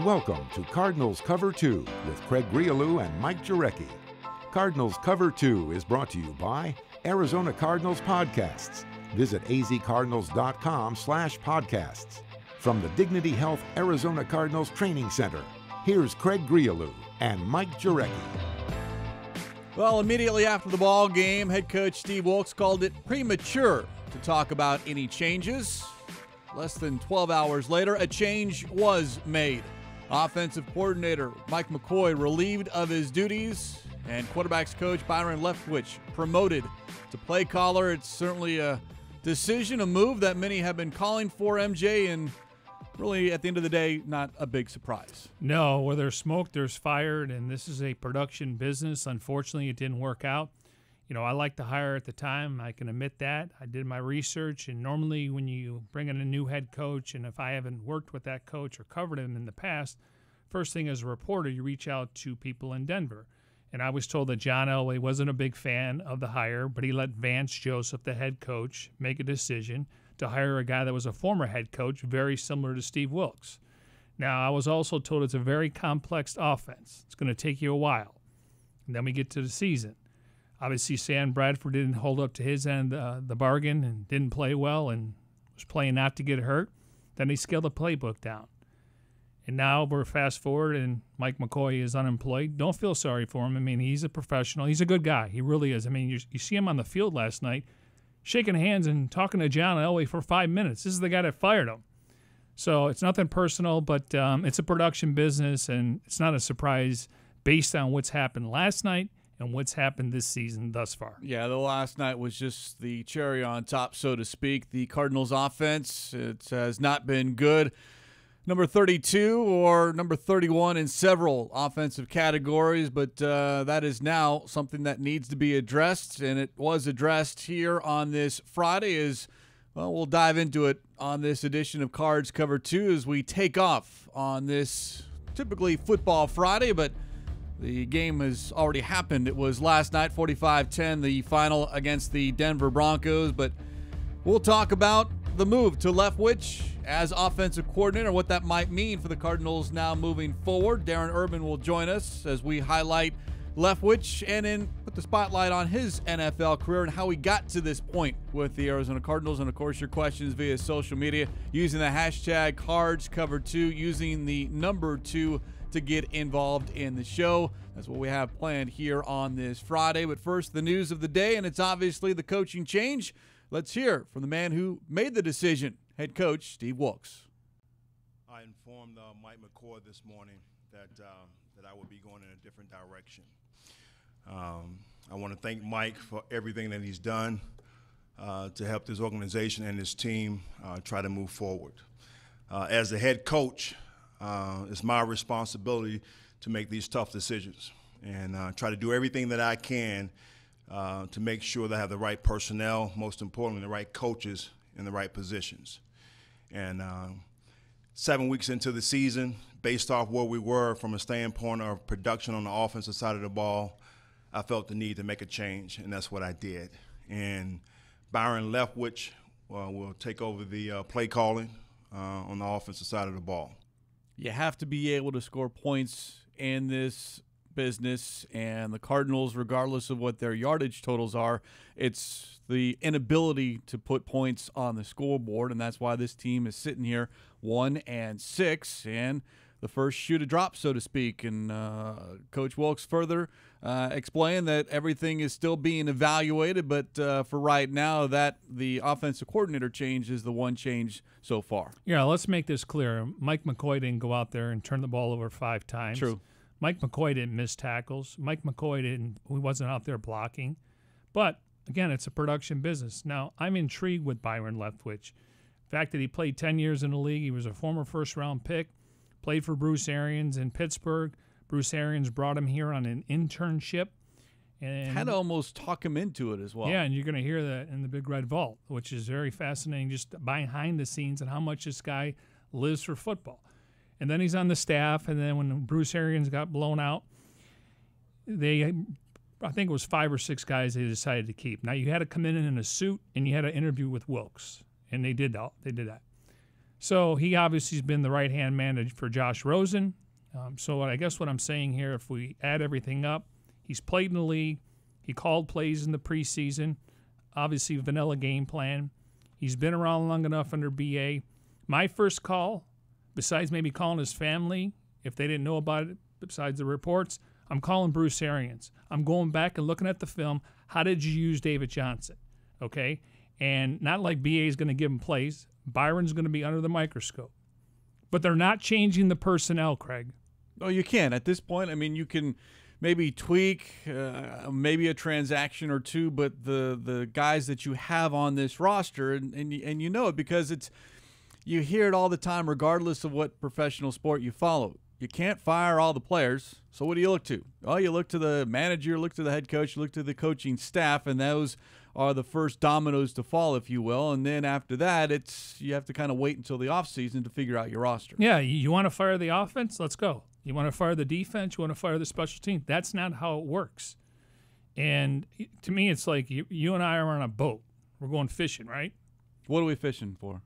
Welcome to Cardinals Cover 2 with Craig Grialou and Mike Jurecki. Cardinals Cover 2 is brought to you by Arizona Cardinals Podcasts. Visit azcardinals.com/podcasts. From the Dignity Health Arizona Cardinals Training Center, here's Craig Grialou and Mike Jurecki. Well, immediately after the ball game, head coach Steve Wilks called it premature to talk about any changes. Less than 12 hours later, a change was made. Offensive coordinator Mike McCoy relieved of his duties, and quarterbacks coach Byron Leftwich promoted to play caller. It's certainly a decision, a move that many have been calling for, MJ, and really, at the end of the day, not a big surprise. No, where there's smoke, there's fire, and this is a production business. Unfortunately, it didn't work out. You know, I liked the hire at the time. I can admit that. I did my research, and normally when you bring in a new head coach, and if I haven't worked with that coach or covered him in the past, first thing as a reporter, you reach out to people in Denver. And I was told that John Elway wasn't a big fan of the hire, but he let Vance Joseph, the head coach, make a decision to hire a guy that was a former head coach, very similar to Steve Wilks. Now, I was also told it's a very complex offense. It's going to take you a while. And then we get to the season. Obviously, Sam Bradford didn't hold up to his end of the bargain and didn't play well and was playing not to get hurt. Then they scaled the playbook down. And now we're fast forward, and Mike McCoy is unemployed. Don't feel sorry for him. I mean, he's a professional. He's a good guy. He really is. I mean, you see him on the field last night shaking hands and talking to John Elway for 5 minutes. This is the guy that fired him. So it's nothing personal, but it's a production business, and it's not a surprise based on what's happened last night and what's happened this season thus far. Yeah, the last night was just the cherry on top, so to speak. The Cardinals offense, it has not been good. Number 32 or number 31 in several offensive categories, but that is now something that needs to be addressed, and it was addressed here on this Friday. Well, we'll dive into it on this edition of Cards Cover 2 as we take off on this typically football Friday, but the game has already happened. It was last night, 45-10, the final against the Denver Broncos. But we'll talk about the move to Leftwich as offensive coordinator, what that might mean for the Cardinals now moving forward. Darren Urban will join us as we highlight Leftwich and then put the spotlight on his NFL career and how he got to this point with the Arizona Cardinals. And, of course, your questions via social media using the hashtag CardsCover2, using the number 2 to get involved in the show. That's what we have planned here on this Friday. But first, the news of the day, and it's obviously the coaching change. Let's hear from the man who made the decision, head coach Steve Wilks. I informed Mike McCoy this morning that I would be going in a different direction. I want to thank Mike for everything that he's done to help this organization and his team try to move forward. As the head coach, it's my responsibility to make these tough decisions and try to do everything that I can to make sure that I have the right personnel, most importantly, the right coaches in the right positions. And 7 weeks into the season, based off where we were from a standpoint of production on the offensive side of the ball, I felt the need to make a change, and that's what I did. And Byron Leftwich will take over the play calling on the offensive side of the ball. You have to be able to score points in this business, and the Cardinals, regardless of what their yardage totals are, it's the inability to put points on the scoreboard, and that's why this team is sitting here 1-6, and the first shoe to drop, so to speak. And Coach Wilks further explained that everything is still being evaluated, but for right now, that the offensive coordinator change is the one change so far. Yeah, let's make this clear. Mike McCoy didn't go out there and turn the ball over 5 times. True. Mike McCoy didn't miss tackles. Mike McCoy he wasn't out there blocking. But, again, it's a production business. Now, I'm intrigued with Byron Leftwich. The fact that he played 10 years in the league, he was a former first-round pick, played for Bruce Arians in Pittsburgh. Bruce Arians brought him here on an internship. And had to almost talk him into it as well. Yeah, and you're going to hear that in the Big Red Vault, which is very fascinating, just behind the scenes and how much this guy lives for football. And then he's on the staff, and then when Bruce Arians got blown out, I think it was 5 or 6 guys they decided to keep. Now, you had to come in a suit, and you had to interview with Wilks, and they did that. So he obviously has been the right-hand man for Josh Rosen. So I guess what I'm saying here, if we add everything up, he's played in the league. He called plays in the preseason. Obviously, vanilla game plan. He's been around long enough under BA. My first call, besides maybe calling his family, if they didn't know about it, besides the reports, I'm calling Bruce Arians. I'm going back and looking at the film. How did you use David Johnson? Okay? And not like BA is going to give him plays. Byron's going to be under the microscope. But they're not changing the personnel, Craig. Oh, you can. At this point, I mean, you can maybe tweak maybe a transaction or two, but the guys that you have on this roster, and you know it because you hear it all the time regardless of what professional sport you follow. You can't fire all the players, so what do you look to? Oh, you look to the manager, look to the head coach, you look to the coaching staff, and those are the first dominoes to fall, if you will. And then after that, you have to kind of wait until the offseason to figure out your roster. Yeah, you want to fire the offense? Let's go. You want to fire the defense? You want to fire the special team? That's not how it works. And to me, it's like you and I are on a boat. We're going fishing, right? What are we fishing for?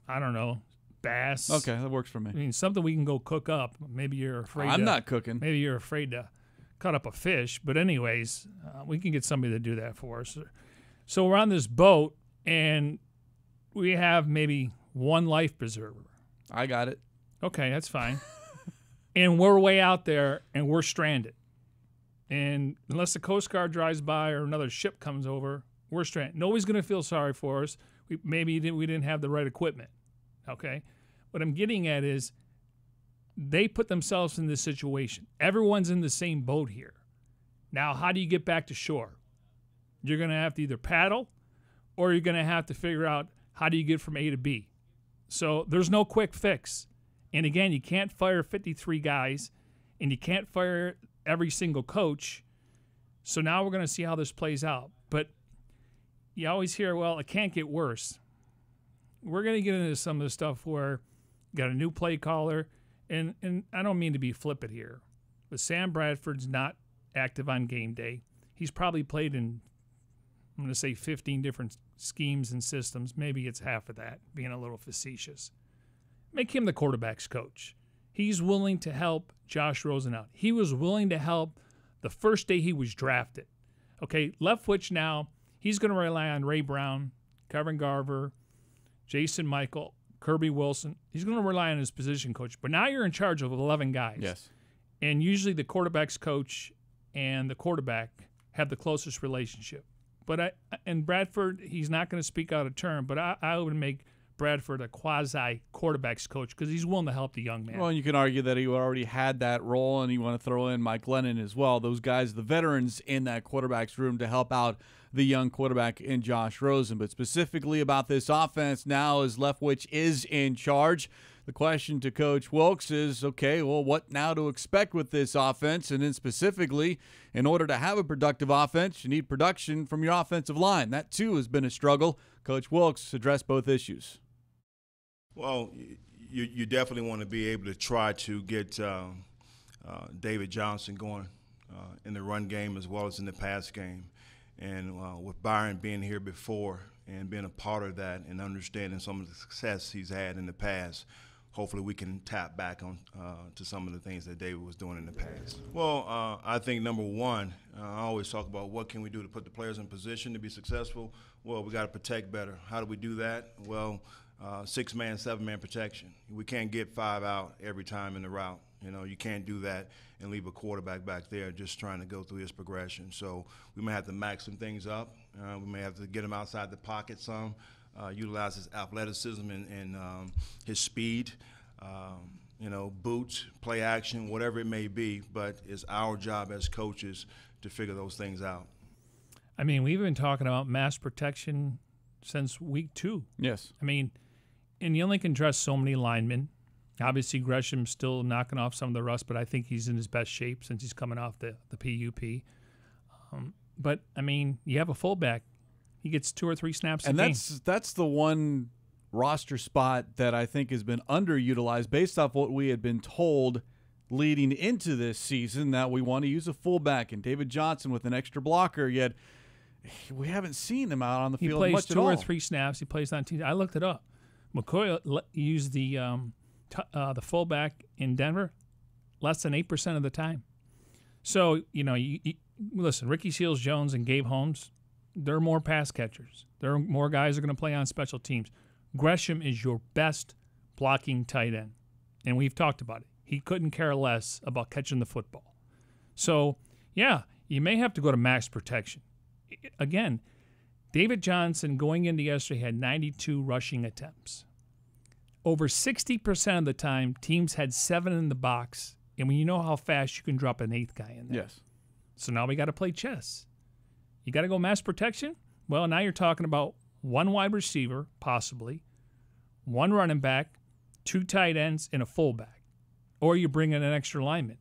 I don't know. Bass. Okay, that works for me. I mean, something we can go cook up. Maybe you're afraid I'm not cooking. Maybe you're afraid to cut up a fish. But anyways, we can get somebody to do that for us. So we're on this boat, and we have maybe one life preserver. I got it. Okay, that's fine. And we're way out there, and we're stranded. And unless the Coast Guard drives by or another ship comes over, we're stranded. Nobody's going to feel sorry for us. Maybe we didn't have the right equipment. Okay? What I'm getting at is they put themselves in this situation. Everyone's in the same boat here. Now, how do you get back to shore? You're going to have to either paddle or you're going to have to figure out how do you get from A to B. So there's no quick fix. And again, you can't fire 53 guys, and you can't fire every single coach. So now we're going to see how this plays out. But you always hear, well, it can't get worse. We're going to get into some of the stuff where you got a new play caller, and I don't mean to be flippant here, but Sam Bradford's not active on game day. He's probably played in, I'm going to say 15 different schemes and systems. Maybe it's half of that, being a little facetious. Make him the quarterback's coach. He's willing to help Josh Rosen out. He was willing to help the first day he was drafted. Okay, Leftwich now, he's going to rely on Ray Brown, Kevin Garver, Jason Michael, Kirby Wilson. He's going to rely on his position coach. But now you're in charge of 11 guys. Yes. And usually the quarterback's coach and the quarterback have the closest relationship. But and Bradford, he's not going to speak out of turn, but I would make Bradford a quasi-quarterback's coach because he's willing to help the young man. Well, and you can argue that he already had that role, and you want to throw in Mike Lennon as well. Those guys, the veterans in that quarterback's room to help out the young quarterback in Josh Rosen. But specifically about this offense now as Leftwich is in charge, the question to Coach Wilkes is, okay, well, what now to expect with this offense? And then specifically, in order to have a productive offense, you need production from your offensive line. That, too, has been a struggle. Coach Wilkes addressed both issues. Well, you definitely want to be able to try to get David Johnson going in the run game as well as in the pass game. And with Byron being here before and being a part of that and understanding some of the success he's had in the past, hopefully we can tap back on to some of the things that David was doing in the past. Well, I think number one, I always talk about what can we do to put the players in position to be successful. Well, we got to protect better. How do we do that? Well, 6-man, 7-man protection. We can't get 5 out every time in the route. You know, you can't do that and leave a quarterback back there just trying to go through his progression. So we may have to max some things up. We may have to get him outside the pocket some, utilize his athleticism and his speed, boots, play action, whatever it may be. But it's our job as coaches to figure those things out. I mean, we've been talking about mass protection since week 2. Yes. I mean, and you only can dress so many linemen. Obviously, Gresham's still knocking off some of the rust, but I think he's in his best shape since he's coming off the PUP. But, I mean, you have a fullback. He gets 2 or 3 snaps a game. And that's the one roster spot that I think has been underutilized based off what we had been told leading into this season, that we want to use a fullback and David Johnson with an extra blocker, yet we haven't seen him out on the field much at all. He plays 2 or 3 snaps. He plays on teams. I looked it up. McCoy used the fullback in Denver less than 8% of the time. So, you listen, Ricky Seals-Jones and Gabe Holmes, they're more pass catchers. There are more guys who are going to play on special teams. Gresham is your best blocking tight end, and we've talked about it. He couldn't care less about catching the football. So, yeah, you may have to go to max protection. Again, David Johnson going into yesterday had 92 rushing attempts. Over 60% of the time, teams had 7 in the box, and when you know how fast you can drop an 8th guy in there. Yes. So now we got to play chess. You got to go mass protection? Well, now you're talking about 1 wide receiver, possibly, 1 running back, 2 tight ends, and a fullback. Or you bring in an extra lineman.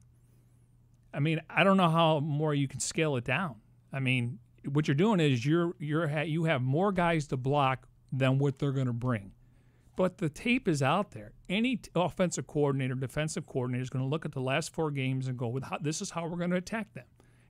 I mean, I don't know how more you can scale it down. I mean, what you're doing is you have more guys to block than what they're going to bring. But the tape is out there. Any offensive coordinator, defensive coordinator is going to look at the last 4 games and go, this is how we're going to attack them.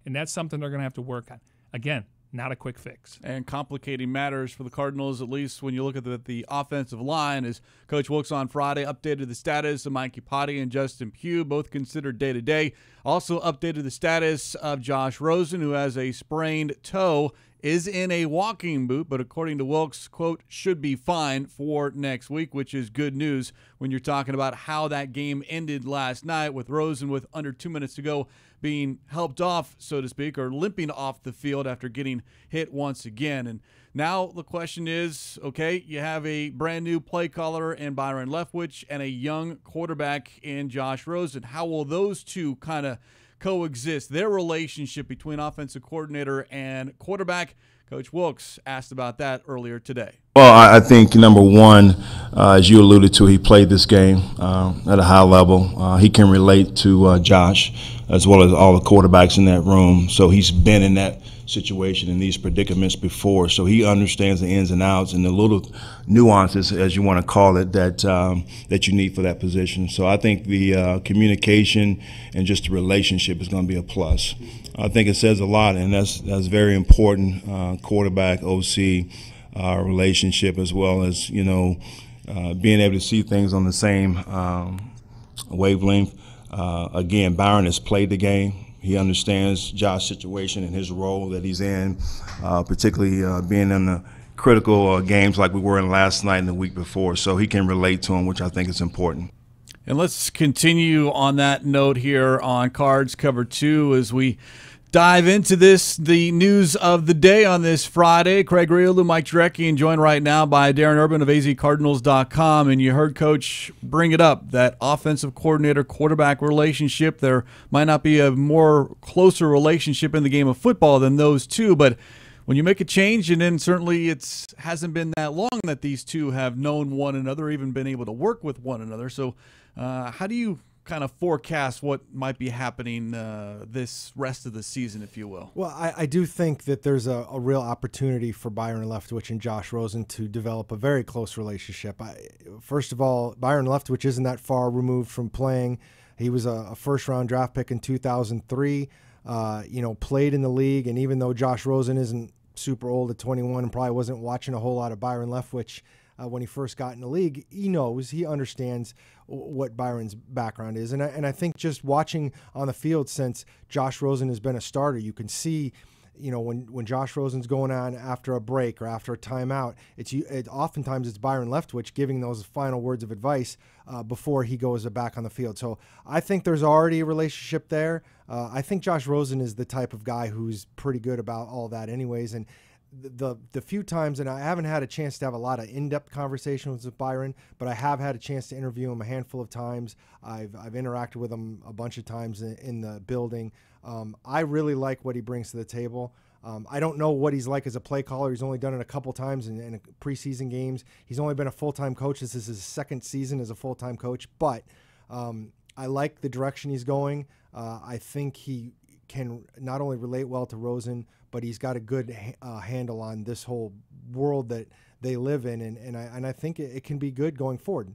And that's something they're going to have to work on. Again, not a quick fix. And complicating matters for the Cardinals, at least when you look at the offensive line, as Coach Wilkes on Friday updated the status of Mike McCoy and Justin Pugh, both considered day-to-day. Also updated the status of Josh Rosen, who has a sprained toe, is in a walking boot, but according to Wilkes, quote, should be fine for next week, which is good news when you're talking about how that game ended last night with Rosen with under 2 minutes to go being helped off, so to speak, or limping off the field after getting hit once again. And now the question is, okay, you have a brand new play caller in Byron Leftwich and a young quarterback in Josh Rosen. How will those two kind of coexist, their relationship between offensive coordinator and quarterback? Coach Wilkes asked about that earlier today. Well, I think, number one, as you alluded to, he played this game at a high level. He can relate to Josh as well as all the quarterbacks in that room. So he's been in that situation in these predicaments before. So he understands the ins and outs and the little nuances, as you want to call it, that you need for that position. So I think the communication and just the relationship is going to be a plus. I think it says a lot, and that's very important. Quarterback, OC relationship, as well as being able to see things on the same wavelength. Again, Byron has played the game. He understands Josh's situation and his role that he's in, particularly being in the critical games like we were in last night and the week before. So he can relate to him, which I think is important. And let's continue on that note here on Cards Cover 2 as we dive into the news of the day on this Friday. Craig Grialou, Mike Jurecki, and joined right now by Darren Urban of azcardinals.com. And you heard Coach bring it up, that offensive coordinator-quarterback relationship. There might not be a more closer relationship in the game of football than those two, but when you make a change, and then certainly it hasn't been that long that these two have known one another, even been able to work with one another. So how do you kind of forecast what might be happening this rest of the season, if you will? Well, I do think that there's a real opportunity for Byron Leftwich and Josh Rosen to develop a very close relationship. First of all, Byron Leftwich isn't that far removed from playing. He was a first-round draft pick in 2003, played in the league, and even though Josh Rosen isn't super old at 21 and probably wasn't watching a whole lot of Byron Leftwich when he first got in the league, he understands what Byron's background is. And I think just watching on the field since Josh Rosen has been a starter, you can see, when Josh Rosen's going on after a break or after a timeout, oftentimes it's Byron Leftwich giving those final words of advice before he goes back on the field. So I think there's already a relationship there. I think Josh Rosen is the type of guy who's pretty good about all that anyways. And the few times, and I haven't had a chance to have a lot of in-depth conversations with Byron, but I have had a chance to interview him a handful of times. I've interacted with him a bunch of times in the building. I really like what he brings to the table. I don't know what he's like as a play caller. He's only done it a couple times in preseason games. He's only been a full-time coach. This is his second season as a full-time coach, but I like the direction he's going. I think he can not only relate well to Rosen, but he's got a good handle on this whole world that they live in, and I think it can be good going forward.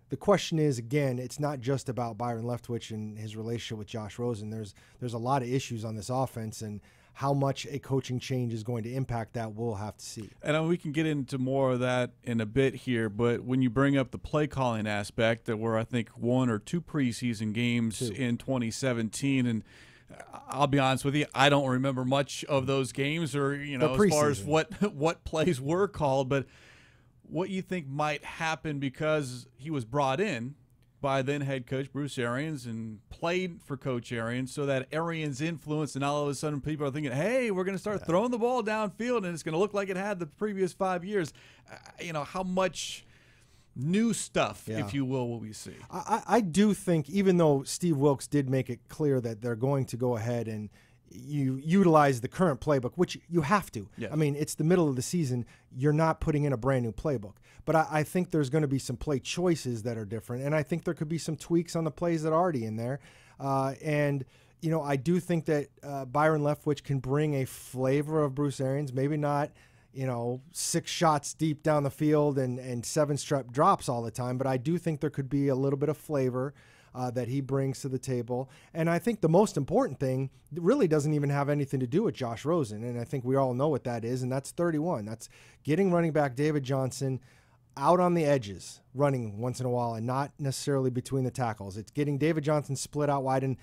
The question is, again, it's not just about Byron Leftwich and his relationship with Josh Rosen. There's a lot of issues on this offense, and how much a coaching change is going to impact that, we'll have to see. And we can get into more of that in a bit here, but when you bring up the play calling aspect, there were, I think, 1 or 2 preseason games in 2017, and I'll be honest with you, I don't remember much of those games, or as far as what plays were called. But what you think might happen, because he was brought in by then head coach Bruce Arians and played for Coach Arians, so that Arians' influence, and all of a sudden people are thinking, hey, we're going to start throwing the ball downfield, and it's going to look like it had the previous 5 years. How much new stuff, if you will we see? I do think, even though Steve Wilks did make it clear that they're going to go ahead and you utilize the current playbook, which you have to. Yes. I mean, it's the middle of the season. You're not putting in a brand new playbook. But I think there's going to be some play choices that are different, and I think there could be some tweaks on the plays that are already in there. I do think that Byron Leftwich can bring a flavor of Bruce Arians, maybe not 6 shots deep down the field and 7 strep drops all the time, but I do think there could be a little bit of flavor that he brings to the table. And I think the most important thing really doesn't even have anything to do with Josh Rosen, and I think we all know what that is, and that's 31. That's getting running back David Johnson out on the edges, running once in a while, and not necessarily between the tackles. It's getting David Johnson split out wide. And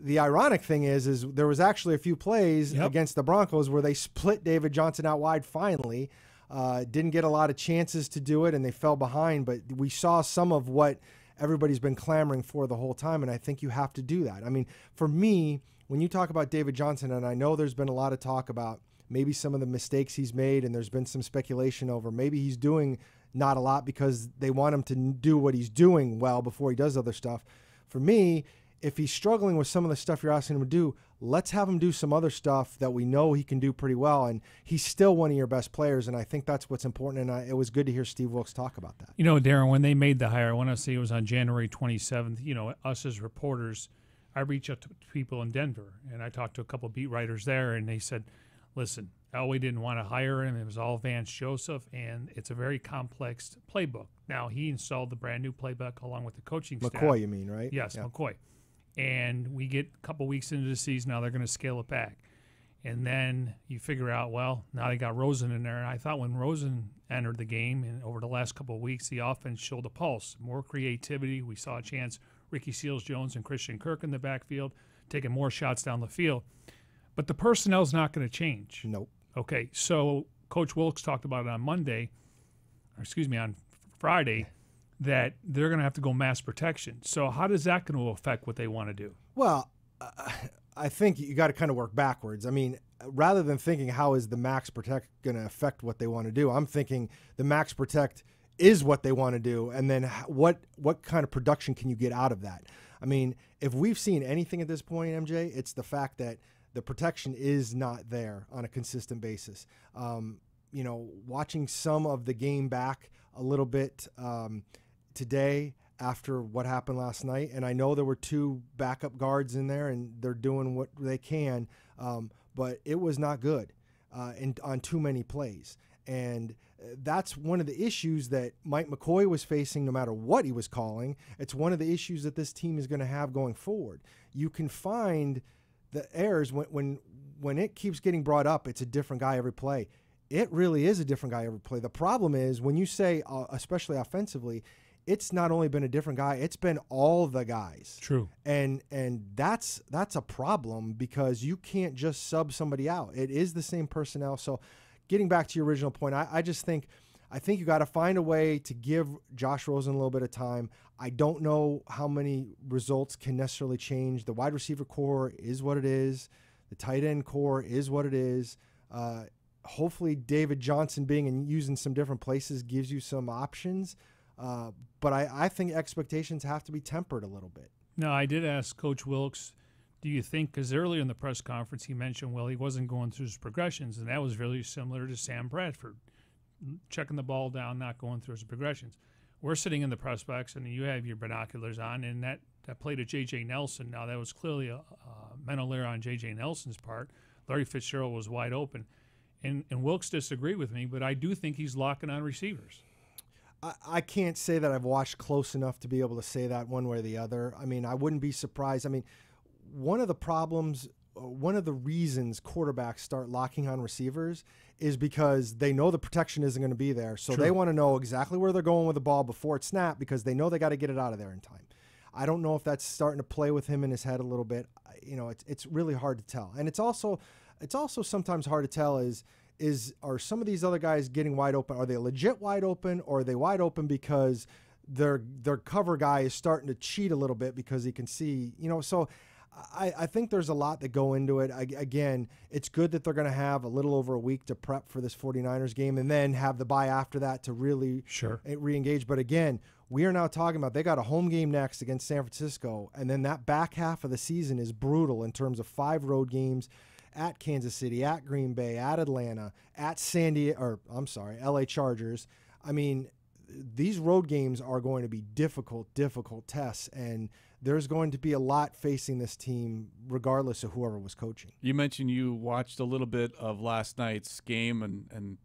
the ironic thing is there was actually a few plays against the Broncos where they split David Johnson out wide finally. Didn't get a lot of chances to do it, and they fell behind. But we saw some of what everybody's been clamoring for the whole time, and I think you have to do that. I mean, for me, when you talk about David Johnson, and I know there's been a lot of talk about maybe some of the mistakes he's made, and there's been some speculation over maybe he's doing not a lot because they want him to do what he's doing well before he does other stuff. For me, if he's struggling with some of the stuff you're asking him to do, let's have him do some other stuff that we know he can do pretty well, and he's still one of your best players, and I think that's what's important, and it was good to hear Steve Wilks talk about that. Darren, when they made the hire, I want to say it was on January 27th, us as reporters, I reached out to people in Denver, and I talked to a couple of beat writers there, and they said, listen, Elway didn't want to hire him. It was all Vance Joseph, and it's a very complex playbook. Now, he installed the brand-new playbook along with the coaching staff. McCoy, you mean, right? Yes, yeah. McCoy. And we get a couple weeks into the season, now they're going to scale it back. And then you figure out, well, now they got Rosen in there. And I thought when Rosen entered the game, and over the last couple of weeks, the offense showed a pulse, more creativity. We saw a chance, Ricky Seals-Jones and Christian Kirk in the backfield, taking more shots down the field. But the personnel's not going to change. Nope. Okay, so Coach Wilks talked about it on Friday, that they're going to have to go mass protection. So how is that going to affect what they want to do? Well, I think you got to kind of work backwards. I mean, rather than thinking how is the max protect going to affect what they want to do, I'm thinking the max protect is what they want to do, and then what kind of production can you get out of that? I mean, if we've seen anything at this point, MJ, it's the fact that the protection is not there on a consistent basis. Watching some of the game back a little bit today after what happened last night, and I know there were 2 backup guards in there, and they're doing what they can, but it was not good on too many plays. And that's one of the issues that Mike McCoy was facing no matter what he was calling. It's one of the issues that this team is going to have going forward. You can find the errors when it keeps getting brought up, it's a different guy every play. It really is a different guy every play. The problem is when you say, especially offensively, it's not only been a different guy, it's been all the guys. True. And that's a problem because you can't just sub somebody out. It is the same personnel. So getting back to your original point, I think you got to find a way to give Josh Rosen a little bit of time. I don't know how many results can necessarily change. The wide receiver core is what it is. The tight end core is what it is. Hopefully David Johnson being and using some different places gives you some options. But I think expectations have to be tempered a little bit. No, I did ask Coach Wilks, do you think, because earlier in the press conference he mentioned, he wasn't going through his progressions, and that was really similar to Sam Bradford, checking the ball down, not going through his progressions. We're sitting in the press box, and you have your binoculars on, and that play to J.J. Nelson, now that was clearly a mental error on J.J. Nelson's part. Larry Fitzgerald was wide open. And Wilks disagreed with me, but I do think he's locking on receivers. I can't say that I've watched close enough to be able to say that one way or the other. I mean, I wouldn't be surprised. I mean, one of the problems one of the reasons quarterbacks start locking on receivers is because they know the protection isn't going to be there. So they want to know exactly where they're going with the ball before it snaps because they know they got to get it out of there in time. I don't know if that's starting to play with him in his head a little bit. It's really hard to tell. And it's also sometimes hard to tell are some of these other guys getting wide open? Are they legit wide open, or are they wide open because their cover guy is starting to cheat a little bit because he can see, so I think there's a lot that go into it. Again, it's good that they're going to have a little over a week to prep for this 49ers game and then have the bye after that to really re-engage. But again, we are now talking about they got a home game next against San Francisco, and then that back half of the season is brutal in terms of 5 road games at Kansas City, at Green Bay, at Atlanta, at LA Chargers. I mean, these road games are going to be difficult tests, and there's going to be a lot facing this team regardless of whoever was coaching. You mentioned you watched a little bit of last night's game, and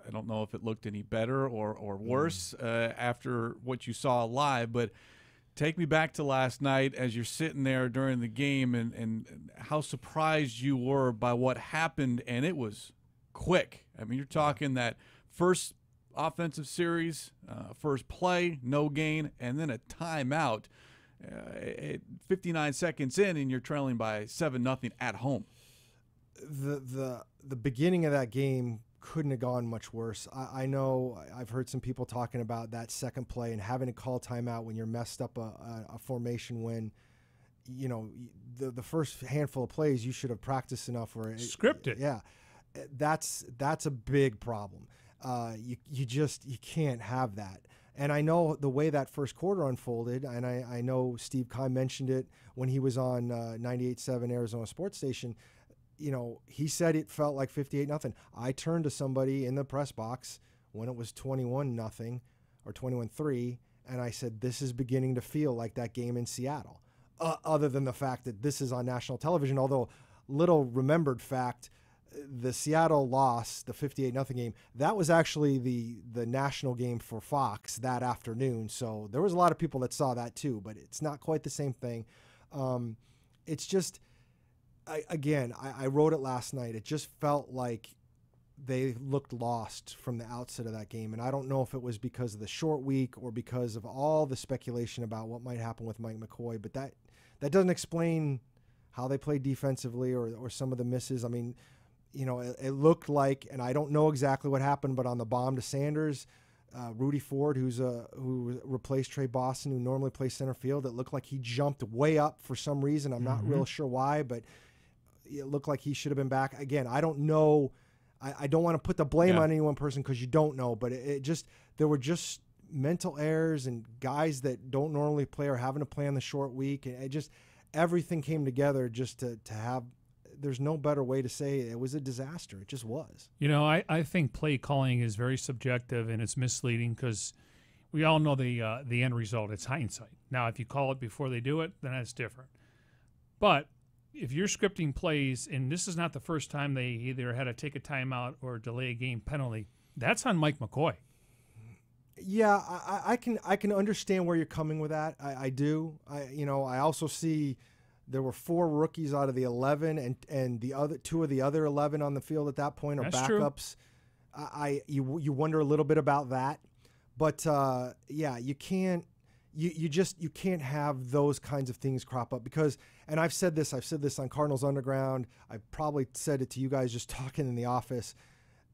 I don't know if it looked any better or worse after what you saw live, but take me back to last night as you're sitting there during the game and how surprised you were by what happened, and it was quick. I mean, you're talking that first offensive series, first play, no gain, and then a timeout. 59 seconds in, and you're trailing by 7-0 at home. The beginning of that game couldn't have gone much worse. I know I've heard some people talking about that second play and having to call timeout when you're messed up a formation when, the first handful of plays you should have practiced enough where scripted. Yeah, that's a big problem. You can't have that. And I know the way that first quarter unfolded, and I know Steve Keim mentioned it when he was on 98.7 Arizona Sports Station. He said it felt like 58-0. I turned to somebody in the press box when it was 21-0 or 21-3, and I said, this is beginning to feel like that game in Seattle, other than the fact that this is on national television. Although, little remembered fact, the Seattle loss, the 58-0 game, that was actually the national game for Fox that afternoon. So there was a lot of people that saw that too, but it's not quite the same thing. It's just, I wrote it last night. It just felt like they looked lost from the outset of that game. And I don't know if it was because of the short week or because of all the speculation about what might happen with Mike McCoy, but that doesn't explain how they played defensively or some of the misses. I mean, it looked like, and I don't know exactly what happened, but on the bomb to Sanders, Rudy Ford, who replaced Trey Boston, who normally plays center field, it looked like he jumped way up for some reason. I'm not real sure why, but it looked like he should have been back. Again, I don't know. I don't want to put the blame on any one person because you don't know, but there were just mental errors and guys that don't normally play are having to play on the short week, and everything came together just to have. There's no better way to say it was a disaster. It just was. I think play calling is very subjective and it's misleading because we all know the end result. It's hindsight. Now, if you call it before they do it, then that's different. But if you're scripting plays, and this is not the first time they either had to take a timeout or delay a game penalty, that's on Mike McCoy. Yeah, I can understand where you're coming with that. I do. I also see. There were 4 rookies out of the 11, and the other 2 of the other 11 on the field at that point are backups. True. You wonder a little bit about that, but you can't you can't have those kinds of things crop up because. And I've said this on Cardinals Underground. I've probably said it to you guys just talking in the office.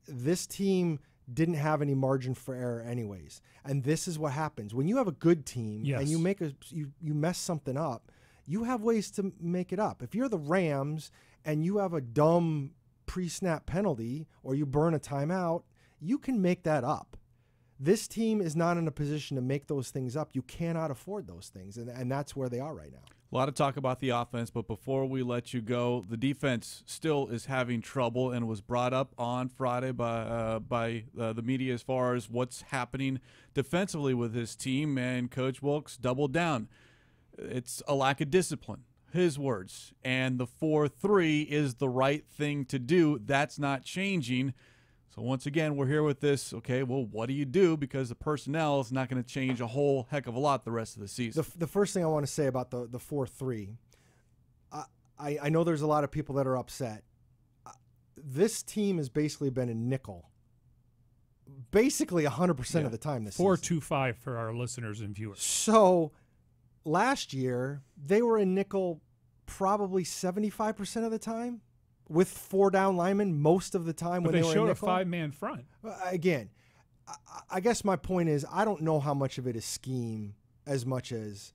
This team didn't have any margin for error anyways, and this is what happens when you have a good team and you make you mess something up. You have ways to make it up. If you're the Rams and you have a dumb pre-snap penalty or you burn a timeout, you can make that up. This team is not in a position to make those things up. You cannot afford those things, and that's where they are right now. A lot of talk about the offense, but before we let you go, the defense still is having trouble and was brought up on Friday by the media as far as what's happening defensively with this team, and Coach Wilkes doubled down. It's a lack of discipline, his words, and the 4-3 is the right thing to do. That's not changing. So once again, we're here with this, okay, well, what do you do? Because the personnel is not going to change a whole heck of a lot the rest of the season. The first thing I want to say about the 4-3, I know there's a lot of people that are upset. This team has basically been a nickel basically 100% of the time this 4-2-5 for our listeners and viewers. So last year, they were a nickel probably 75% of the time with 4 down linemen most of the time when they were showed a a 5-man front. Again, I guess my point is I don't know how much of it is scheme as much as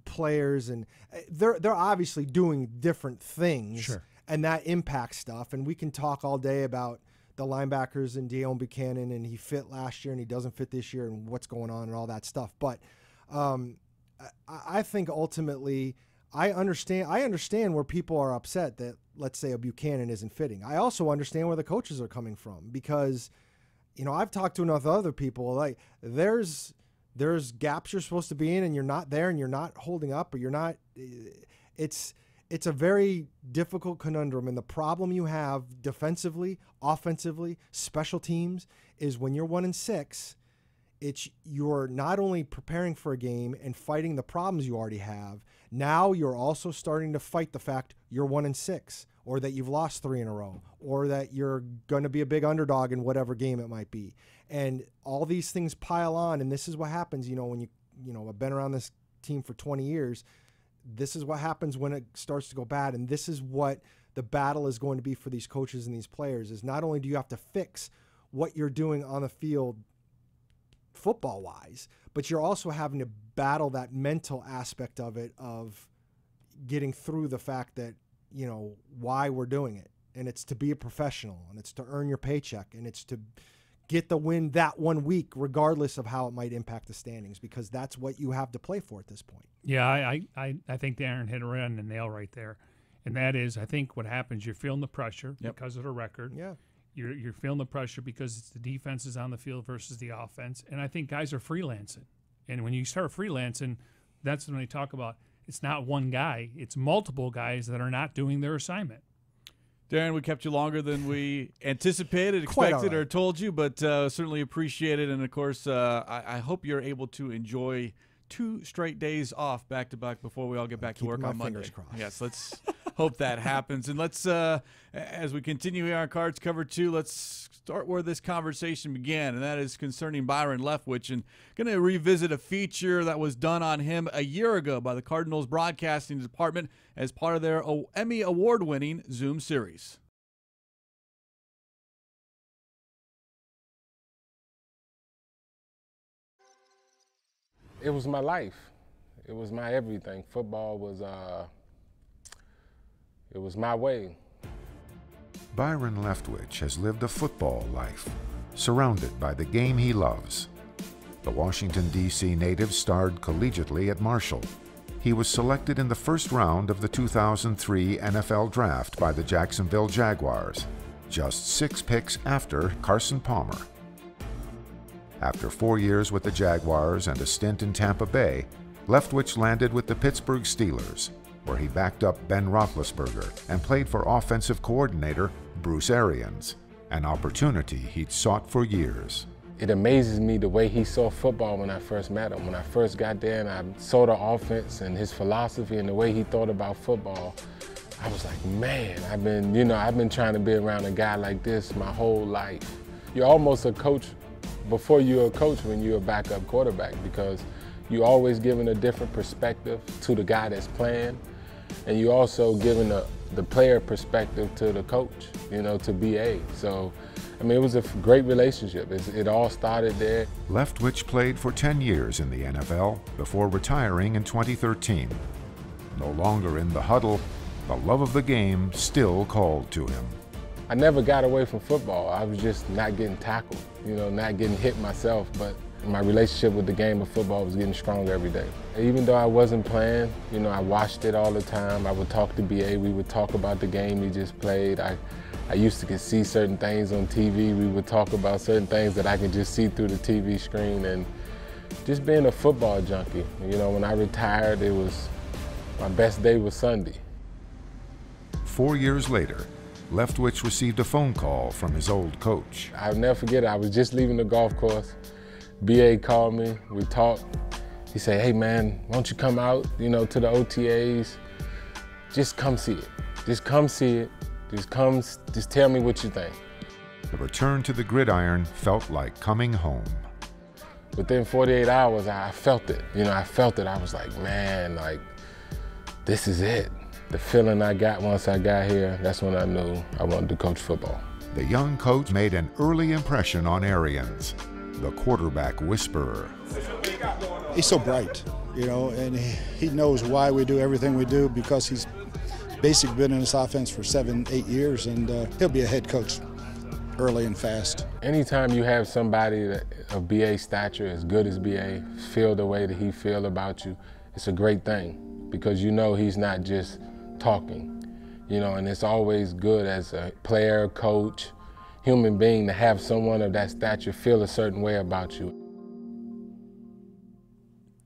players, and they're obviously doing different things. Sure. And that impacts stuff. And we can talk all day about the linebackers and Deone Buchanan, and he fit last year and he doesn't fit this year and what's going on and all that stuff. But I think ultimately I understand where people are upset that, let's say, a Buchanan isn't fitting. I also understand where the coaches are coming from because, I've talked to enough other people, like there's gaps you're supposed to be in and you're not there and you're not holding up or you're not – it's a very difficult conundrum, and the problem you have defensively, offensively, special teams is when you're 1-6, you're not only preparing for a game and fighting the problems you already have. Now you're also starting to fight the fact you're 1-6, or that you've lost 3 in a row, or that you're going to be a big underdog in whatever game it might be, and all these things pile on. And this is what happens, when I've been around this team for 20 years. This is what happens when it starts to go bad, and this is what the battle is going to be for these coaches and these players, is not only do you have to fix what you're doing on the field football-wise, but you're also having to battle that mental aspect of it, of getting through the fact that, why we're doing it. And it's to be a professional, and it's to earn your paycheck, and it's to get the win that 1 week, regardless of how it might impact the standings, because that's what you have to play for at this point. Yeah, I think Darren hit it on the nail right there. And that is, I think what happens, you're feeling the pressure because of the record. Yeah. You're feeling the pressure because it's the defense is on the field versus the offense. And I think guys are freelancing. And when you start freelancing, that's when they talk about it's not one guy. It's multiple guys that are not doing their assignment. Darren, we kept you longer than we anticipated, expected, or told you, but certainly appreciate it. And, of course, I hope you're able to enjoy 2 straight days off back-to-back before we all get back to work on Monday. Fingers crossed. Yes, let's hope that happens. And let's, as we continue here on Cards Cover 2, let's start where this conversation began, and that is concerning Byron Leftwich. And going to revisit a feature that was done on him a year ago by the Cardinals broadcasting department as part of their Emmy award-winning Zoom series. It was my life. It was my everything. Football was, it was my way. Byron Leftwich has lived a football life, surrounded by the game he loves. The Washington, D.C. native starred collegiately at Marshall. He was selected in the first round of the 2003 NFL Draft by the Jacksonville Jaguars, just 6 picks after Carson Palmer. After 4 years with the Jaguars and a stint in Tampa Bay, Leftwich landed with the Pittsburgh Steelers, where he backed up Ben Roethlisberger and played for offensive coordinator Bruce Arians, an opportunity he'd sought for years. It amazes me the way he saw football when I first met him. When I first got there and I saw the offense and his philosophy and the way he thought about football, I was like, man, I've been trying to be around a guy like this my whole life. You're almost a coach before you're a coach when you're a backup quarterback, because you're always giving a different perspective to the guy that's playing, and you're also giving the player perspective to the coach, to BA. So, it was a great relationship. It all started there. Leftwich played for 10 years in the NFL before retiring in 2013. No longer in the huddle, the love of the game still called to him. I never got away from football. I was just not getting tackled, not getting hit myself, but my relationship with the game of football was getting stronger every day. Even though I wasn't playing, I watched it all the time. I would talk to BA, we would talk about the game he just played. I used to see certain things on TV. We would talk about certain things that I could just see through the TV screen, and just being a football junkie. When I retired, my best day was Sunday. 4 years later, Leftwich received a phone call from his old coach. I'll never forget it. I was just leaving the golf course. BA called me, we talked. He said, hey man, why don't you come out, to the OTAs? just come see it. Just come see it. Just tell me what you think. The return to the gridiron felt like coming home. Within 48 hours, I felt it. I felt it. I was like, man, like, this is it. The feeling I got once I got here, that's when I knew I wanted to coach football. The young coach made an early impression on Arians, the quarterback whisperer. He's so bright, and he knows why we do everything we do, because he's basically been in this offense for 7-8 years, and he'll be a head coach early and fast. Anytime you have somebody that of BA stature, as good as BA, feel the way that he feel about you, it's a great thing, because he's not just talking, and it's always good as a player, coach, human being to have someone of that stature feel a certain way about you.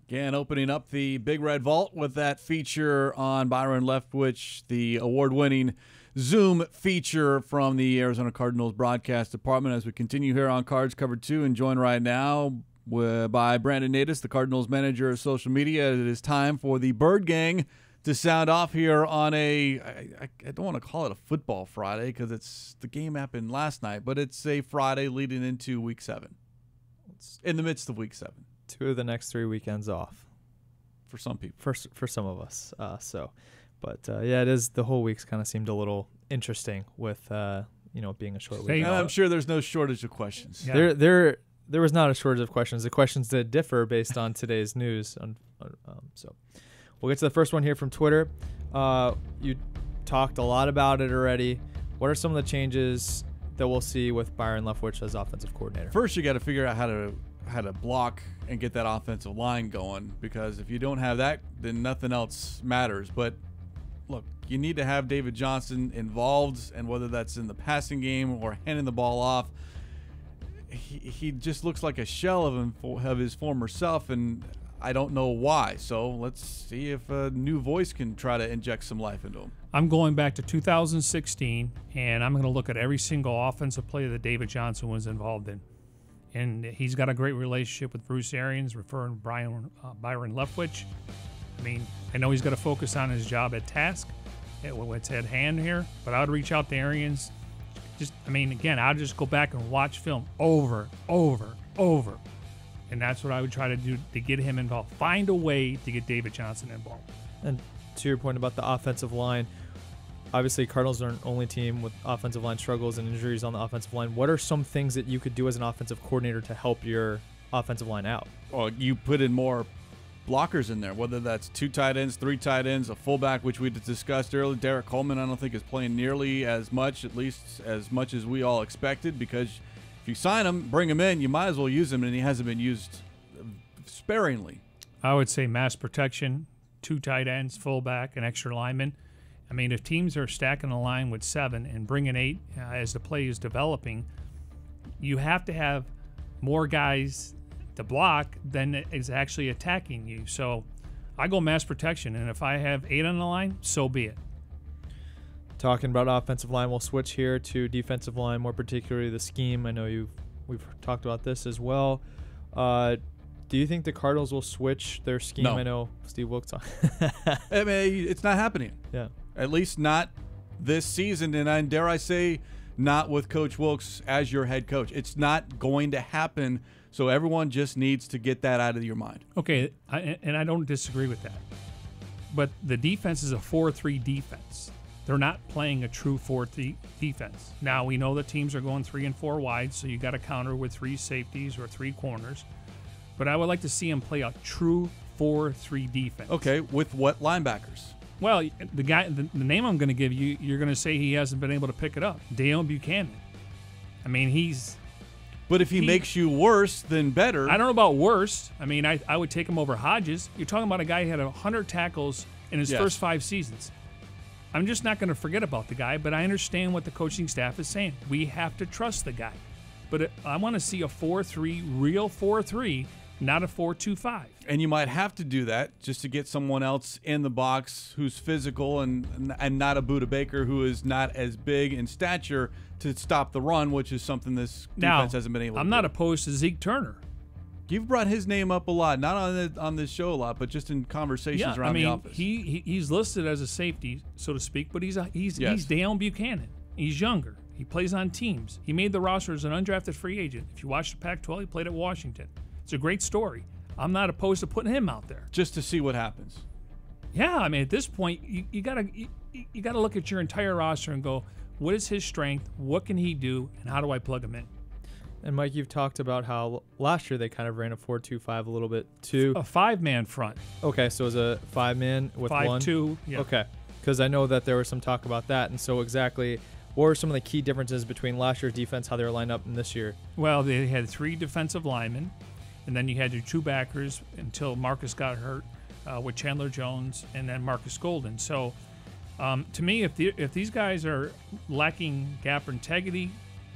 Again, opening up the Big Red Vault with that feature on Byron Leftwich, the award-winning Zoom feature from the Arizona Cardinals broadcast department, as we continue here on Cards Cover 2, and joined right now by Brandon Natus, the Cardinals manager of social media. It is time for the Bird Gang to sound off here on I don't want to call it a football Friday because it's the game happened last night, but it's a Friday leading into Week 7. It's in the midst of Week 7. 2 of the next 3 weekends off. For some people. For some of us. But it is. The whole week's kind of seemed a little interesting with, being a short week. And I'm sure there's no shortage of questions. Yeah. There was not a shortage of questions. The questions did differ based on today's news. So we'll get to the first one here from Twitter. You talked a lot about it already. What are some of the changes that we'll see with Byron Leftwich as offensive coordinator? First, you got to figure out how to block and get that offensive line going, because if you don't have that, then nothing else matters. But look, you need to have David Johnson involved, and whether that's in the passing game or handing the ball off, he just looks like a shell of his former self, and I don't know why. So let's see if a new voice can try to inject some life into him. I'm going back to 2016, and I'm going to look at every single offensive play that David Johnson was involved in. And he's got a great relationship with Bruce Arians, referring to Byron Leftwich. I mean, I know he's got to focus on his job at task, what's at hand here, but I would reach out to Arians. I'd just go back and watch film over. And that's what I would try to do to get him involved. Find a way to get David Johnson involved. And to your point about the offensive line, obviously Cardinals aren't the only team with offensive line struggles and injuries on the offensive line. What are some things that you could do as an offensive coordinator to help your offensive line out? Well, you put in more blockers in there, whether that's 2 tight ends, 3 tight ends, a fullback, which we discussed earlier. Derek Coleman, I don't think, is playing nearly as much, at least as much as we all expected, because if you sign him, bring him in, you might as well use him, and he hasn't been used sparingly. I would say mass protection, 2 tight ends, fullback, an extra lineman. I mean, if teams are stacking the line with 7 and bringing 8 as the play is developing, you have to have more guys to block than is actually attacking you. So I go mass protection, and if I have 8 on the line, so be it. Talking about offensive line, we'll switch here to defensive line, more particularly the scheme. I know we've talked about this as well. Do you think the Cardinals will switch their scheme? No. I know Steve Wilkes. I mean, it's not happening. Yeah. At least not this season, and dare I say, not with Coach Wilkes as your head coach. It's not going to happen, so everyone just needs to get that out of your mind. Okay, and I don't disagree with that. But the defense is a 4-3 defense. They're not playing a true 4-3 defense. Now, we know that teams are going 3 and 4 wide, so you got to counter with 3 safeties or 3 corners. But I would like to see them play a true 4-3 defense. Okay, with what linebackers? Well, the name I'm going to give you, you're going to say he hasn't been able to pick it up. Dale Buchanan. I mean, But if he makes you worse, then better. I don't know about worse. I mean, I would take him over Hodges. You're talking about a guy who had 100 tackles in his first 5 seasons. I'm just not going to forget about the guy, but I understand what the coaching staff is saying. We have to trust the guy. But I want to see a 4-3, real 4-3, not a 4-2-5. And you might have to do that just to get someone else in the box who's physical and not a Budda Baker who is not as big in stature to stop the run, which is something this defense hasn't been able to do. I'm not opposed to Zeke Turner. You've brought his name up a lot, not on this show a lot, but just in conversations around the office. He's listed as a safety, so to speak, but he's Deion Buchanan. He's younger. He plays on teams. He made the roster as an undrafted free agent. If you watch the Pac-12, he played at Washington. It's a great story. I'm not opposed to putting him out there just to see what happens. Yeah, I mean, at this point, you gotta look at your entire roster and go, what is his strength? What can he do? And how do I plug him in? And Mike, you've talked about how last year they kind of ran a 4-2-5 a little bit too. A 5-man front. Okay, so it was a 5-man with 5-2. Yeah. Okay, because I know that there was some talk about that, and so exactly, what were some of the key differences between last year's defense, how they were lined up, and this year? Well, they had 3 defensive linemen, and then you had your 2 backers until Marcus got hurt with Chandler Jones and then Marcus Golden. So, to me, if these guys are lacking gap integrity,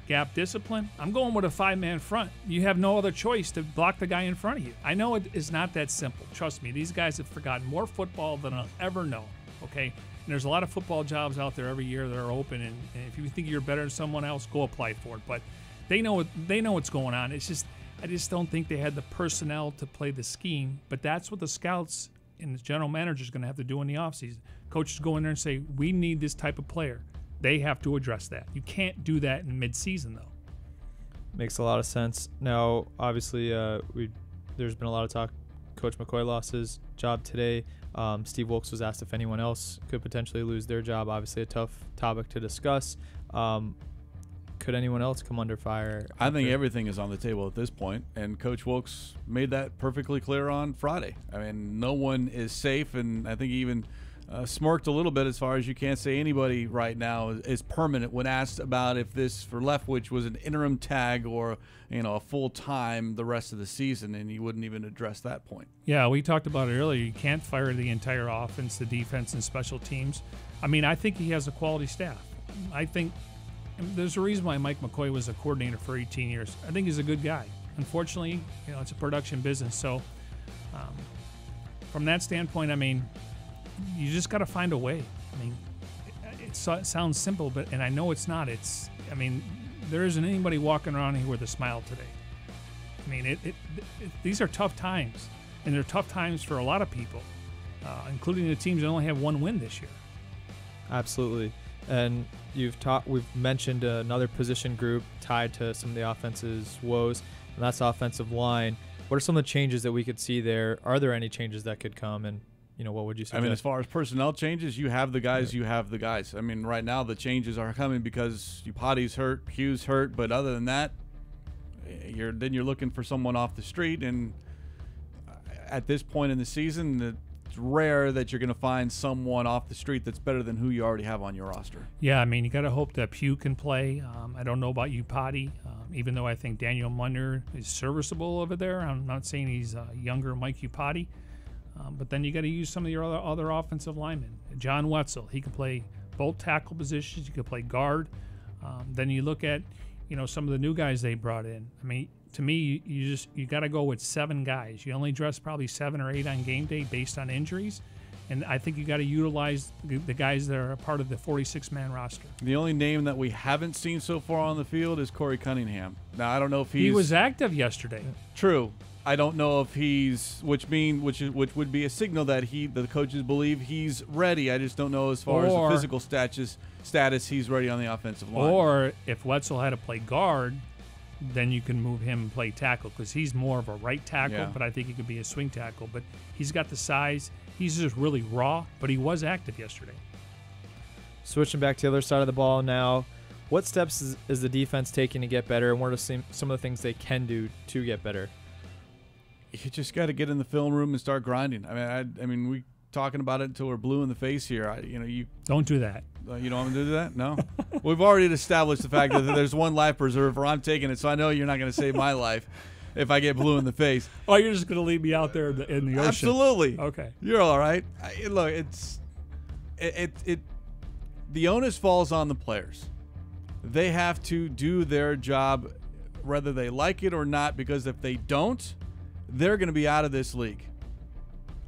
gap discipline, I'm going with a 5-man front. You have no other choice to block the guy in front of you. I know it is not that simple. Trust me, these guys have forgotten more football than I'll ever know, okay? And there's a lot of football jobs out there every year that are open, and if you think you're better than someone else, go apply for it. But they know what's going on. It's just, I just don't think they had the personnel to play the scheme, but that's what the scouts and the general manager is going to have to do in the offseason. Coaches go in there and say, we need this type of player. They have to address that. You can't do that in mid-season, though. Makes a lot of sense. Now, obviously, there's been a lot of talk. Coach McCoy lost his job today. Steve Wilkes was asked if anyone else could potentially lose their job. Obviously, a tough topic to discuss. Could anyone else come under fire? I think everything is on the table at this point, and Coach Wilkes made that perfectly clear on Friday. I mean, no one is safe, and I think he even smirked a little bit as far as you can't say anybody right now is permanent when asked about if this for Leftwich was an interim tag or a full-time the rest of the season, and he wouldn't even address that point. Yeah, we talked about it earlier. You can't fire the entire offense, the defense, and special teams. I mean, I think he has a quality staff. I think there's a reason why Mike McCoy was a coordinator for 18 years. I think he's a good guy. Unfortunately, it's a production business. So from that standpoint, I mean, you just got to find a way. I mean, it sounds simple, and I know it's not. There isn't anybody walking around here with a smile today. I mean, these are tough times, and they're tough times for a lot of people, including the teams that only have 1 win this year. Absolutely. And we've mentioned another position group tied to some of the offense's woes, and that's offensive line. What are some of the changes that we could see there? Are there any changes that could come, and what would you suggest? I mean, as far as personnel changes, you have the guys. You have the guys. I mean, right now the changes are coming because Upati's hurt, Hugh's hurt, but other than that, you're looking for someone off the street, and at this point in the season, it's rare that you're going to find someone off the street that's better than who you already have on your roster. Yeah, I mean, you got to hope that Pugh can play. I don't know about Upati, even though I think Daniel Munner is serviceable over there. I'm not saying he's a younger Mike Upati. But then you got to use some of your other offensive linemen. John Wetzel, he can play both tackle positions. He can play guard. Then you look at, some of the new guys they brought in. I mean, to me, you got to go with 7 guys. You only dress probably 7 or 8 on game day based on injuries, and I think you got to utilize the guys that are a part of the 46-man roster. The only name that we haven't seen so far on the field is Corey Cunningham. Now I don't know if he was active yesterday. True. I don't know if he's, which would be a signal that the coaches believe he's ready. I just don't know as far as the physical status he's ready on the offensive line. Or if Wetzel had to play guard, then you can move him and play tackle because he's more of a right tackle, but I think he could be a swing tackle. But he's got the size. He's just really raw, but he was active yesterday. Switching back to the other side of the ball now, what steps is the defense taking to get better, and what are some of the things they can do to get better? You just got to get in the film room and start grinding. I mean, we talking about it until we're blue in the face here. You don't do that. You don't want to do that? No. We've already established the fact that there's one life preserver. I'm taking it, so I know you're not going to save my life if I get blue in the face. Oh, you're just going to leave me out there in the ocean? Absolutely. Okay. You're all right. Look, the onus falls on the players. They have to do their job, whether they like it or not, because if they don't, they're going to be out of this league.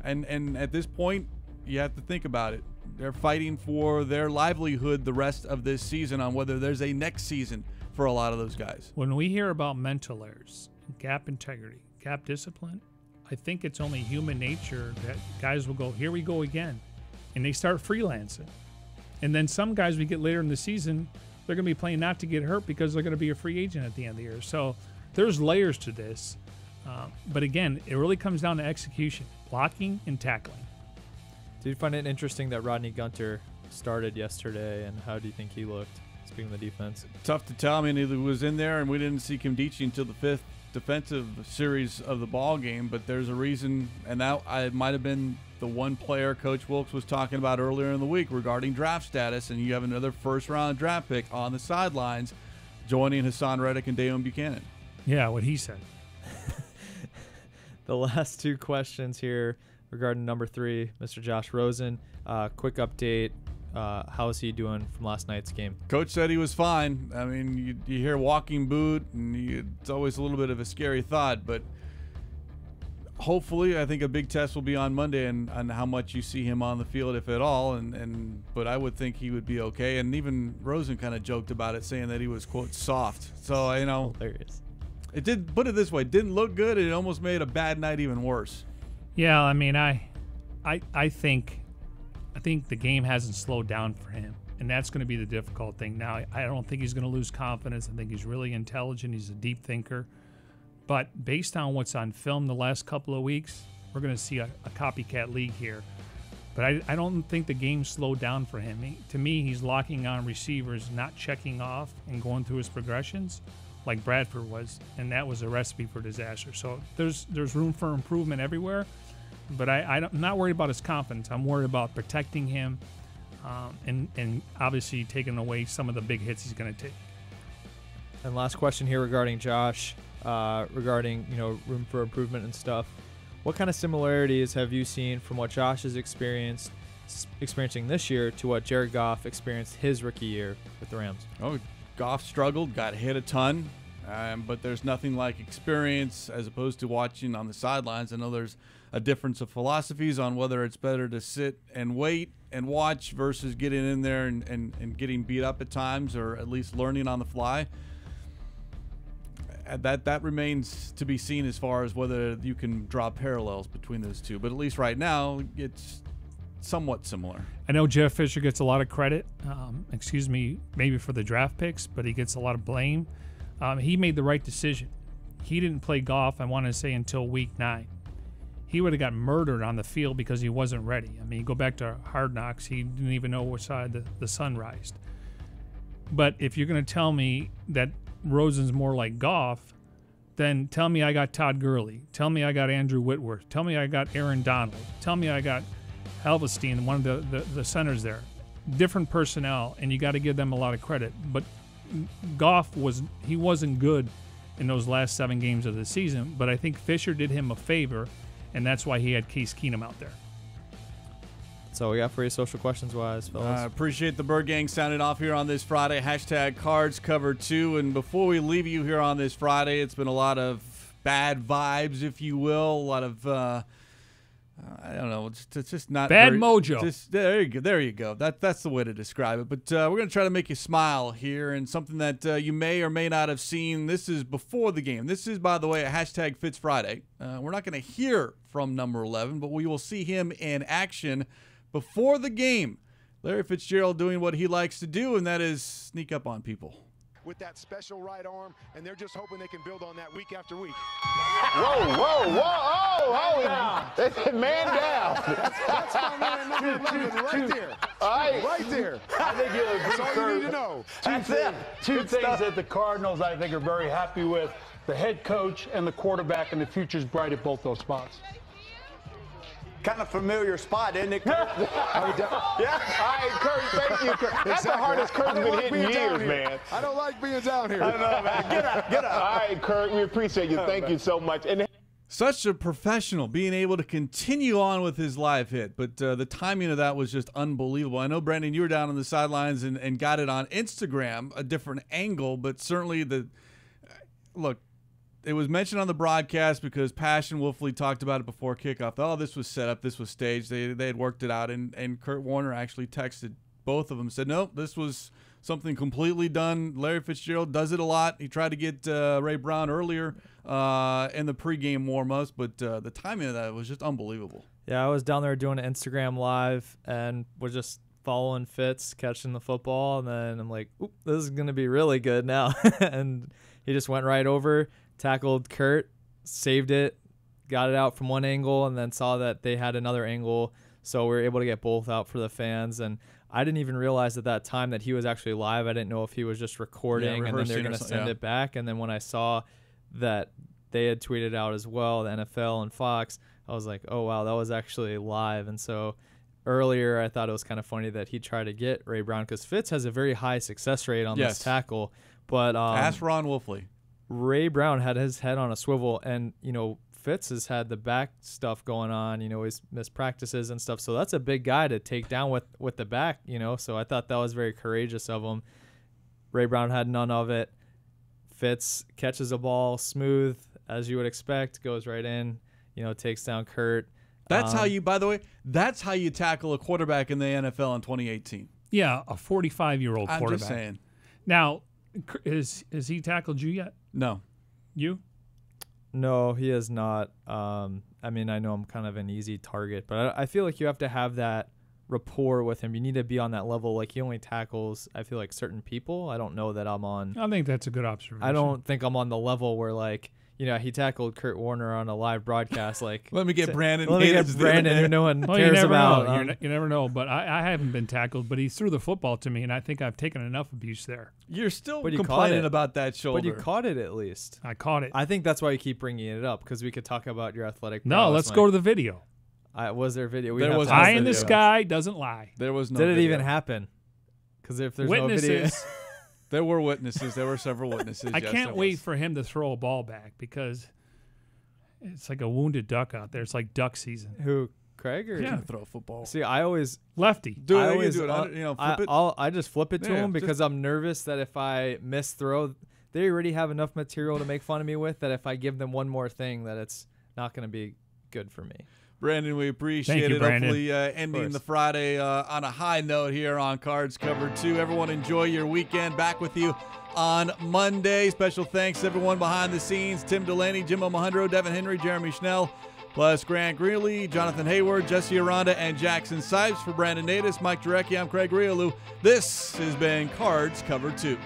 And at this point, you have to think about it. They're fighting for their livelihood the rest of this season on whether there's a next season for a lot of those guys. When we hear about mental errors, gap integrity, gap discipline, I think it's only human nature that guys will go, here we go again, and they start freelancing. And then some guys we get later in the season, they're going to be playing not to get hurt because they're going to be a free agent at the end of the year. So there's layers to this. But again, it really comes down to execution, blocking and tackling. Did you find it interesting that Rodney Gunter started yesterday, and how do you think he looked, speaking of the defense? Tough to tell. I mean, he was in there, and we didn't see Kimdichie until the 5th defensive series of the ball game, but there's a reason, and that it might have been the one player Coach Wilkes was talking about earlier in the week regarding draft status, and you have another first-round draft pick on the sidelines joining Hassan Reddick and Dayon Buchanan. Yeah, what he said. The last two questions here regarding number 3, Mr. Josh Rosen. Quick update. How is he doing from last night's game? Coach said he was fine. I mean, you hear walking boot, and it's always a little bit of a scary thought, but hopefully I think a big test will be on Monday and on how much you see him on the field, if at all. But I would think he would be okay. And even Rosen kind of joked about it, saying that he was, quote, soft. So, Hilarious. It did, put it this way, didn't look good. It almost made a bad night even worse. Yeah, I mean, I think the game hasn't slowed down for him, and that's going to be the difficult thing. Now, I don't think he's going to lose confidence. I think he's really intelligent. He's a deep thinker. But based on what's on film the last couple of weeks, we're going to see a copycat league here. But I don't think the game slowed down for him. To me, he's locking on receivers, not checking off and going through his progressions like Bradford was, and that was a recipe for disaster. So there's room for improvement everywhere, but I'm not worried about his confidence. I'm worried about protecting him and obviously taking away some of the big hits he's going to take. And last question here regarding Josh, regarding room for improvement and stuff. What kind of similarities have you seen from what Josh is experiencing this year to what Jared Goff experienced his rookie year with the Rams? Oh, Goff struggled, got hit a ton, but there's nothing like experience as opposed to watching on the sidelines. I know there's a difference of philosophies on whether it's better to sit and wait and watch versus getting in there and getting beat up at times, or at least learning on the fly. That remains to be seen as far as whether you can draw parallels between those two. But at least right now, it's somewhat similar. I know Jeff Fisher gets a lot of credit, maybe for the draft picks, but he gets a lot of blame. He made the right decision. He didn't play golf, I want to say, until week 9. He would have got murdered on the field because he wasn't ready. I mean, go back to Hard Knocks, he didn't even know which side the sun rised. But if you're going to tell me that Rosen's more like Goff, then tell me I got Todd Gurley. Tell me I got Andrew Whitworth. Tell me I got Aaron Donald. Tell me I got Halverstein, one of the centers there. Different personnel, and you got to give them a lot of credit. But Goff wasn't good in those last 7 games of the season, but I think Fisher did him a favor, and that's why he had Case Keenum out there. That's all we got for you social questions-wise, fellas. I appreciate the Bird Gang sounding off here on this Friday. #CardsCovered2. And before we leave you here on this Friday, it's been a lot of bad vibes, if you will. A lot of, I don't know, it's just not bad mojo. There you go. That's the way to describe it. But we're going to try to make you smile here, and something that you may or may not have seen. This is before the game. This is, by the way, a #FitzFriday. We're not going to hear from number 11, but we will see him in action before the game. Larry Fitzgerald doing what he likes to do, and that is sneak up on people. With that special right arm, and they're just hoping they can build on that week after week. Whoa, whoa, whoa, oh, man down. That's my man number 11 right there. All right. Right there. I think That's all you need to know. Two things that the Cardinals, I think, are very happy with. The head coach and the quarterback, and the future's bright at both those spots. Kind of familiar spot, isn't it, Kurt? Yeah. All right, Kurt, thank you, Kurt. That's the hardest Kurt's been hit in years, man. I don't like being down here. I know, man. Get up. All right, Kurt, we appreciate you. Thank you so much. And such a professional, being able to continue on with his live hit. But the timing of that was just unbelievable. I know, Brandon, you were down on the sidelines and got it on Instagram, a different angle, but certainly look, it was mentioned on the broadcast because Passion Wolfley talked about it before kickoff. Oh, this was set up. This was staged. They had worked it out. And Kurt Warner actually texted both of them, said, nope, this was something completely done. Larry Fitzgerald does it a lot. He tried to get Ray Brown earlier in the pregame warm-ups, but the timing of that was just unbelievable. Yeah, I was down there doing an Instagram Live and was just following Fitz, catching the football, and then I'm like, oop, this is going to be really good now. And he just went right over, tackled Kurt, saved it, got it out from one angle, and then saw that they had another angle, so we were able to get both out for the fans. And I didn't even realize at that time that he was actually live. I didn't know if he was just recording and then they're going to send it back. And then when I saw that they had tweeted out as well, the NFL and Fox, I was like, oh, wow, that was actually live. And so earlier I thought it was kind of funny that he tried to get Ray Brown because Fitz has a very high success rate on this tackle. But ask Ron Wolfley. Ray Brown had his head on a swivel, and, you know, Fitz has had the back stuff going on. You know, he's missed practices and stuff. So that's a big guy to take down with the back, you know. So I thought that was very courageous of him. Ray Brown had none of it. Fitz catches a ball smooth, as you would expect, goes right in, you know, takes down Kurt. That's how you, by the way, that's how you tackle a quarterback in the NFL in 2018. Yeah, a 45-year-old quarterback. I'm just saying. Now, has he tackled you yet? No. You? No, he has not. I mean, I know I'm kind of an easy target, but I feel like you have to have that rapport with him. You need to be on that level. Like, he only tackles, I feel like, certain people. I don't know that I'm on. I think that's a good observation. I don't think I'm on the level where, like, you know, he tackled Kurt Warner on a live broadcast. Like, let me get Brandon. Let me get Brandon, who no one cares about. You never know. But I haven't been tackled. But he threw the football to me, and I think I've taken enough abuse there. You're still complaining about that shoulder. But you caught it at least. I caught it. I think that's why you keep bringing it up, because we could talk about your athletic. No, let's go to the video. Was there a video? There was. Eye in the sky doesn't lie. There was no. Did it video. even happen? Because if there's witnesses. no video. There were witnesses. There were several witnesses. I can't wait for him to throw a ball back, because it's like a wounded duck out there. It's like duck season. Who, Craig? Or yeah, throw a football. See, I always lefty. Do it. I always, do it. You know, flip it. I just flip it to him because I'm nervous that if I miss throw, they already have enough material to make fun of me with, that if I give them one more thing, that it's not going to be good for me. Brandon, we appreciate it. Brandon. Hopefully ending the Friday on a high note here on Cards Covered 2. Everyone enjoy your weekend. Back with you on Monday. Special thanks to everyone behind the scenes. Tim Delaney, Jim Alejandro, Devin Henry, Jeremy Schnell, plus Grant Grialou, Jonathan Hayward, Jesse Aranda, and Jackson Sipes. For Brandon Natus, Mike Jurecki, I'm Craig Grialou. This has been Cards Covered 2.